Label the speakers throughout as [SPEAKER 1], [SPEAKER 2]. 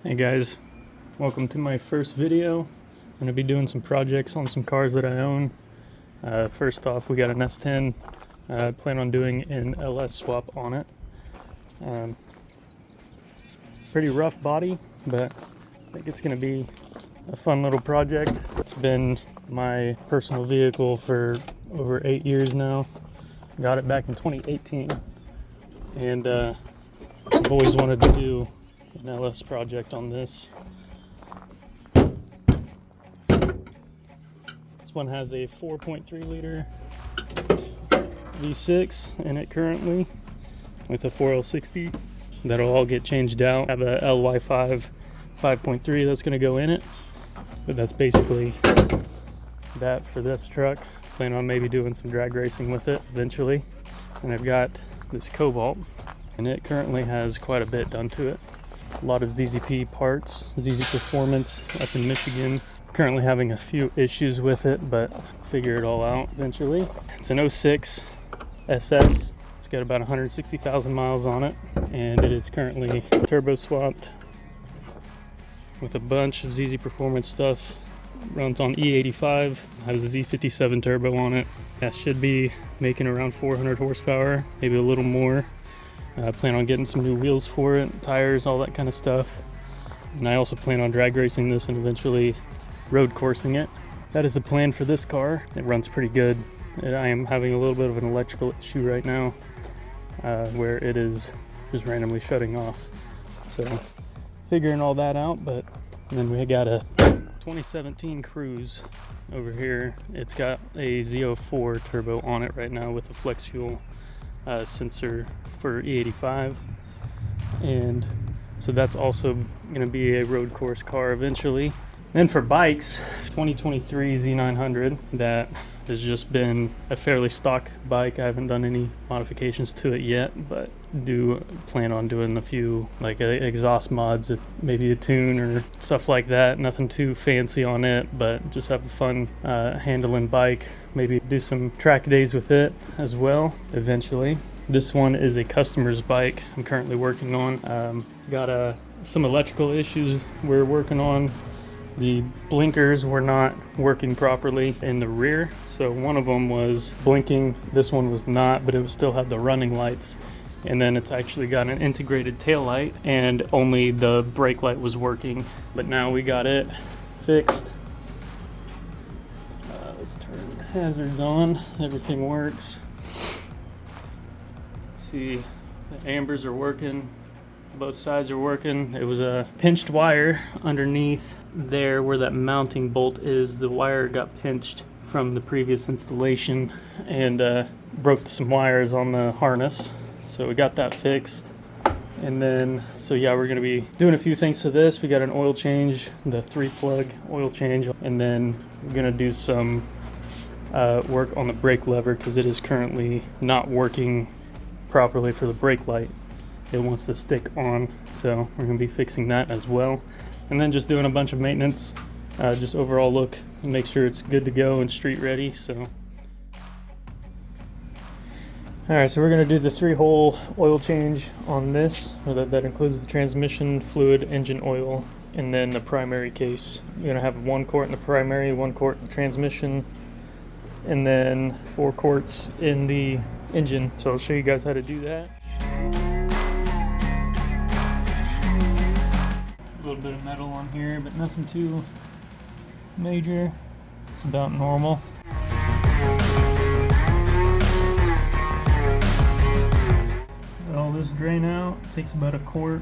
[SPEAKER 1] Hey guys, welcome to my first video. I'm going to be doing some projects on some cars that I own. First off, we got an S10. I plan on doing an LS swap on it. Pretty rough body, but I think it's going to be a fun little project. It's been my personal vehicle for over 8 years now. Got it back in 2018, and I've always wanted to do an LS project on this. This one has a 4.3 liter V6 in it currently with a 4L60. That'll all get changed out. I have a LY5 5.3 that's going to go in it, but that's basically that for this truck. Plan on maybe doing some drag racing with it eventually. And I've got this Cobalt, and it currently has quite a bit done to it. A lot of ZZP parts, ZZ Performance up in Michigan. Currently having a few issues with it, but figure it all out eventually. It's an 06 SS. It's got about 160,000 miles on it, and it is currently turbo swapped with a bunch of ZZ Performance stuff. Runs on E85, has a Z57 turbo on it. That should be making around 400 horsepower, maybe a little more. I plan on getting some new wheels for it, tires, all that kind of stuff. And I also plan on drag racing this and eventually road coursing it. That is the plan for this car. It runs pretty good. I am having a little bit of an electrical issue right now where it is just randomly shutting off. So figuring all that out, but then we got a 2017 Cruze over here. It's got a Z04 turbo on it right now with a flex fuel sensor for E85, and so that's also going to be a road course car eventually. Then for bikes, 2023 Z900, that has just been a fairly stock bike. I haven't done any modifications to it yet, but do plan on doing a few like exhaust mods, maybe a tune or stuff like that. Nothing too fancy on it, but just have a fun handling bike. Maybe do some track days with it as well eventually. This one is a customer's bike I'm currently working on. Got some electrical issues we're working on. The blinkers were not working properly in the rear, so one of them was blinking, this one was not, but it still had the running lights. And then it's actually got an integrated tail light, and only the brake light was working. But now we got it fixed. Let's turn hazards on. Everything works. See, the ambers are working. Both sides are working. It was a pinched wire underneath there where that mounting bolt is. The wire got pinched from the previous installation and broke some wires on the harness. So we got that fixed. And then, so yeah, we're gonna be doing a few things to this. We got an oil change, the 3-plug oil change, and then we're gonna do some work on the brake lever because it is currently not working properly for the brake light. It wants to stick on, so we're going to be fixing that as well. And then just doing a bunch of maintenance, just overall look and make sure it's good to go and street ready. So alright, so we're going to do the 3-hole oil change on this. That includes the transmission fluid, engine oil, and then the primary case. You're going to have 1 quart in the primary, 1 quart in the transmission, and then 4 quarts in the engine. So I'll show you guys how to do that. A little bit of metal on here, but nothing too major. It's about normal. Let all this drain out. It takes about a quart.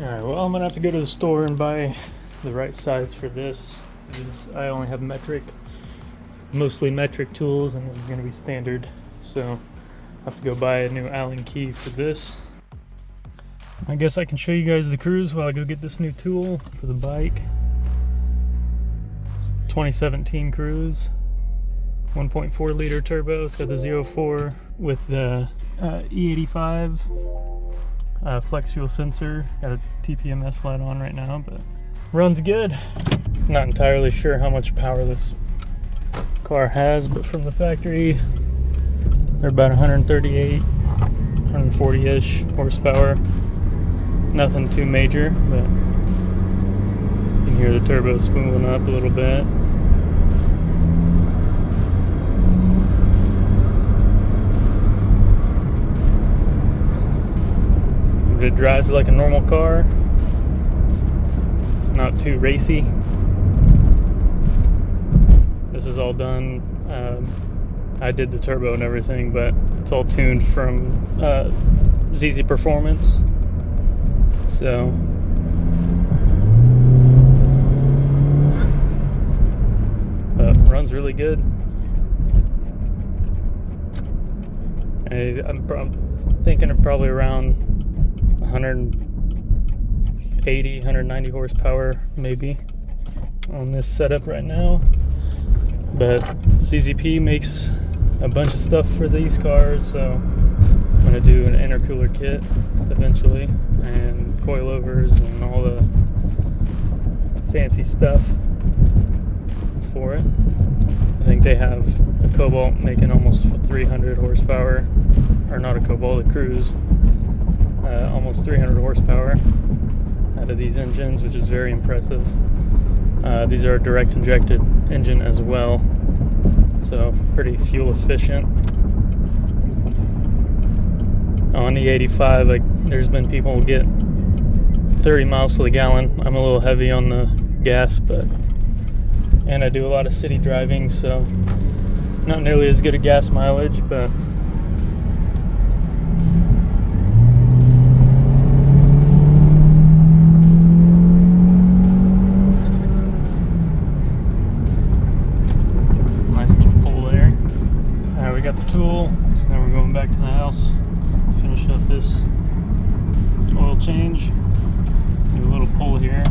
[SPEAKER 1] Alright, well, I'm gonna have to go to the store and buy the right size for this because I only have mostly metric tools, and this is gonna be standard. So I have to go buy a new Allen key for this. I guess I can show you guys the Cruze while I go get this new tool for the bike. 2017 Cruze. 1.4 liter turbo. It's got the Z04 with the E85 flex fuel sensor. It's got a TPMS light on right now, but runs good. Not entirely sure how much power this car has, but from the factory, they're about 138, 140-ish horsepower. Nothing too major, but you can hear the turbo spooling up a little bit. It drives like a normal car, not too racy. This is all done. I did the turbo and everything, but it's all tuned from ZZ Performance. So but runs really good. I'm thinking of probably around 180, 190 horsepower maybe on this setup right now. But ZZP makes a bunch of stuff for these cars, so I'm going to do an intercooler kit eventually, and coilovers and all the fancy stuff for it. I think they have a Cobalt making almost 300 horsepower, or not a Cobalt, a Cruise, almost 300 horsepower out of these engines, which is very impressive. These are a direct injected engine as well, so pretty fuel efficient. On the 85, like, there's been people who get 30 miles to the gallon. I'm a little heavy on the gas, and I do a lot of city driving, so not nearly as good a gas mileage, but we got the tool, so now we're going back to the house, finish up this oil change, do a little pull here,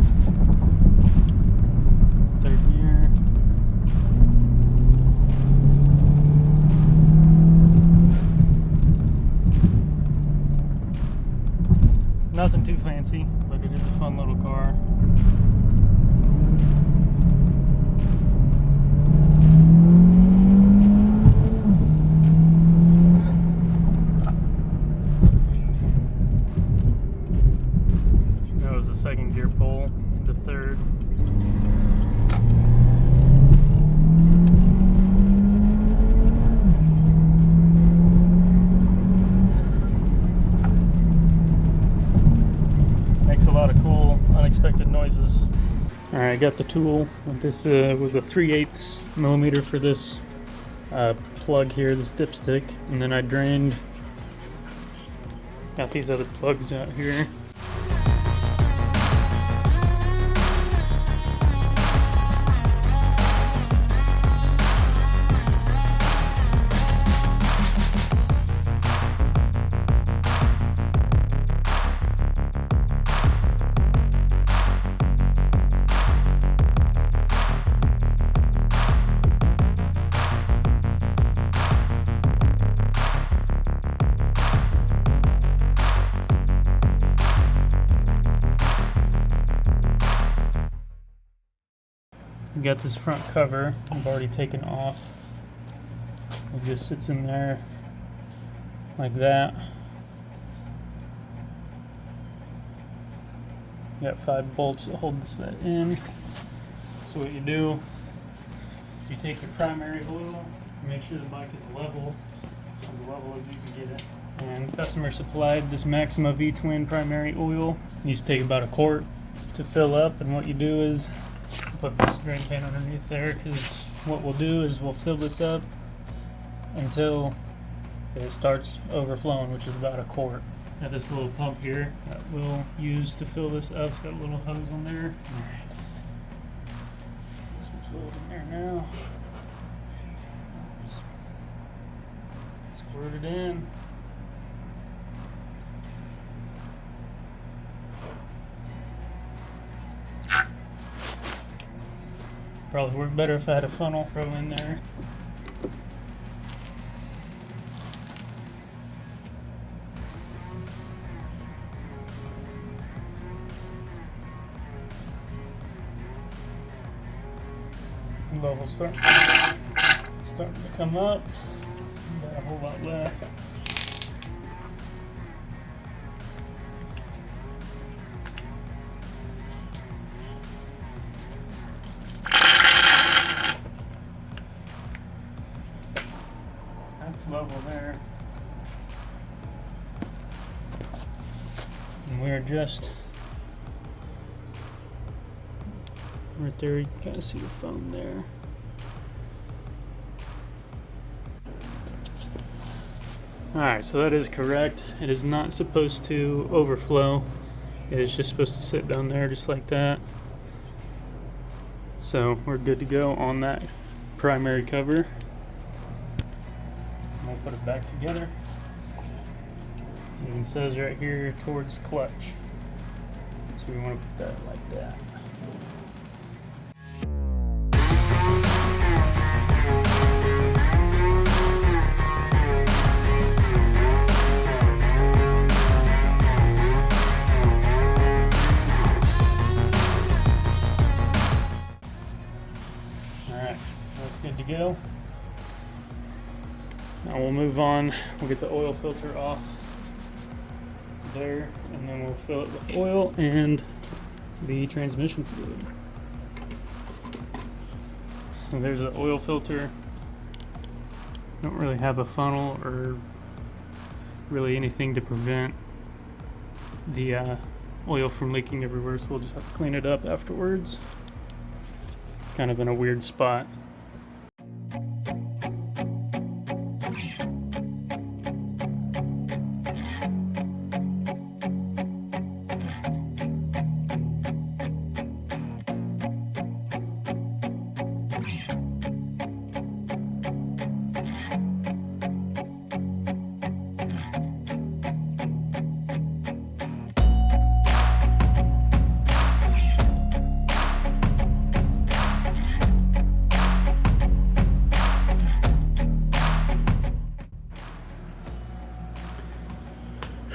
[SPEAKER 1] third gear, nothing too fancy, but it is a fun little car. Second gear pull into third. Makes a lot of cool, unexpected noises. Alright, I got the tool. This was a 3/8 millimeter for this plug here, this dipstick, and then I drained. Got these other plugs out here. Got this front cover I've already taken off. It just sits in there like that. Got 5 bolts that hold that in. So what you do, you take your primary oil, make sure the bike is level, as level as you can get it. And customer supplied this Maxima V-Twin primary oil. You just take about a quart to fill up, and what you do is put this drain pan underneath there, because what we'll do is we'll fill this up until it starts overflowing, which is about a quart. Got this little pump here that we'll use to fill this up. It's got a little hose on there. Alright. This one's filled in there now. Just squirt it in. Probably work better if I had a funnel throw in there. Level's starting to come up. Got a whole lot left. That's level there. And we're just right there. You can kind of see the foam there. Alright, so that is correct. It is not supposed to overflow. It is just supposed to sit down there just like that. So we're good to go on that primary cover. I'll put it back together. And it says right here towards clutch. So we want to put that like that. Alright, that's good to go. Now we'll move on. We'll get the oil filter off there, and then we'll fill it with oil and the transmission fluid. So there's the oil filter. Don't really have a funnel or really anything to prevent the oil from leaking everywhere, so we'll just have to clean it up afterwards. It's kind of in a weird spot.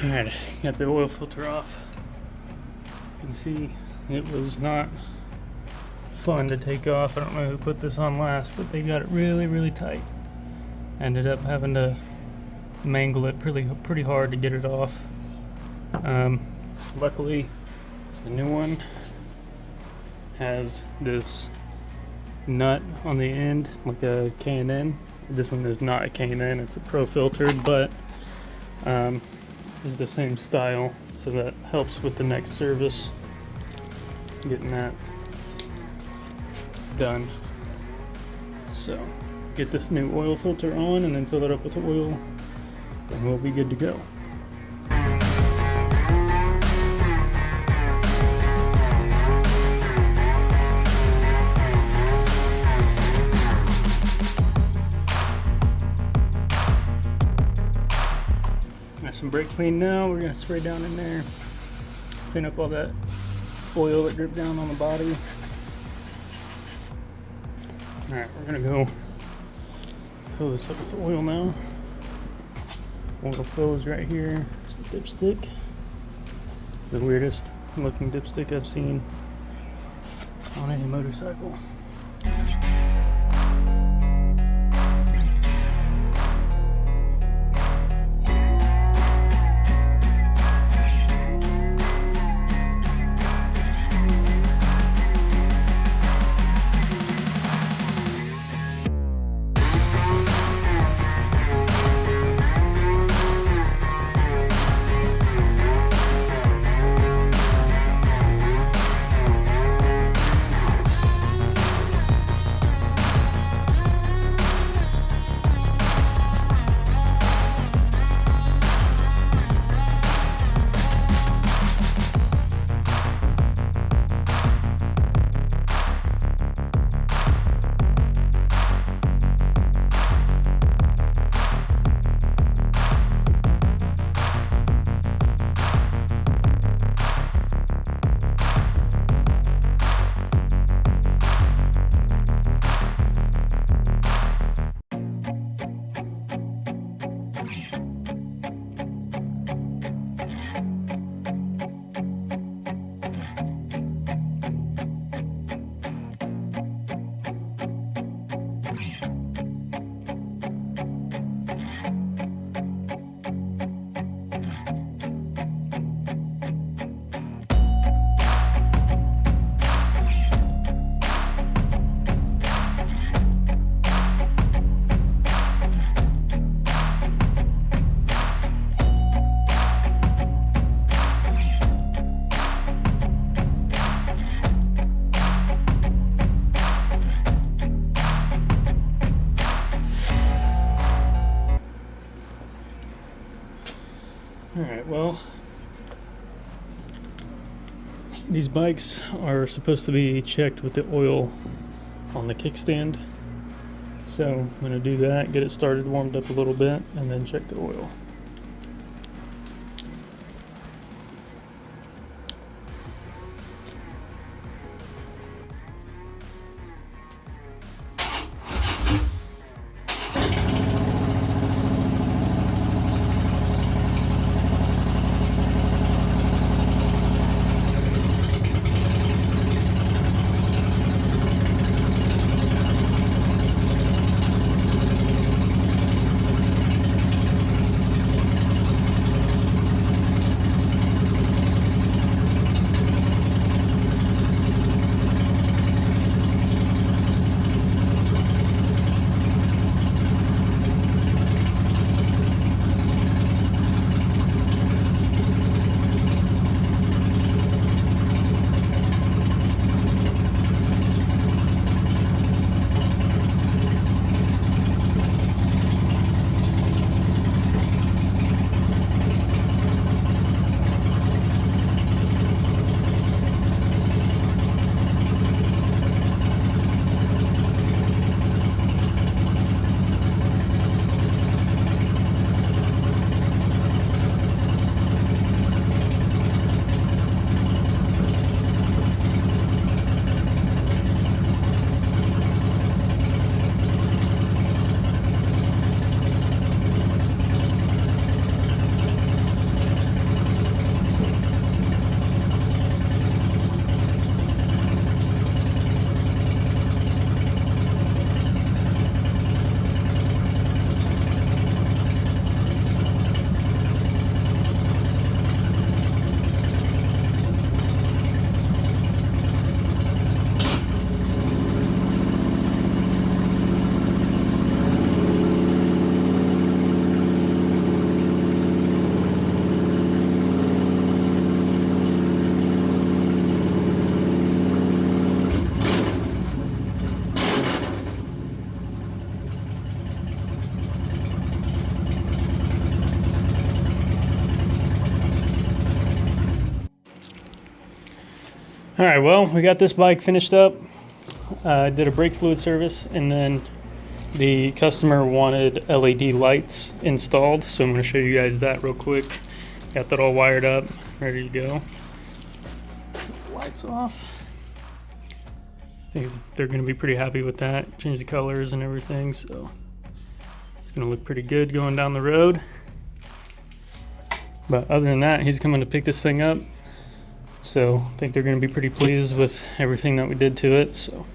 [SPEAKER 1] Alright, got the oil filter off. You can see it was not fun to take off. I don't know who put this on last, but they got it really tight. Ended up having to mangle it pretty hard to get it off. Luckily, the new one has this nut on the end, like a K&N. This one is not a K&N, it's a Pro filtered, but is the same style, so that helps with the next service, getting that done. So get this new oil filter on and then fill it up with oil, and we'll be good to go. Some brake clean now. We're going to spray down in there, clean up all that oil that dripped down on the body. Alright, we're going to go fill this up with oil now. Oil fill is right here. It's the dipstick. The weirdest looking dipstick I've seen on any motorcycle. Alright, well, these bikes are supposed to be checked with the oil on the kickstand. So I'm going to do that, get it started, warmed up a little bit, and then check the oil. All right, well, we got this bike finished up. Did a brake fluid service, and then the customer wanted LED lights installed, so I'm going to show you guys that real quick. Got that all wired up, ready to go. Lights off. I think they're going to be pretty happy with that. Change the colors and everything, so it's going to look pretty good going down the road. But other than that, he's coming to pick this thing up. So I think they're going to be pretty pleased with everything that we did to it. So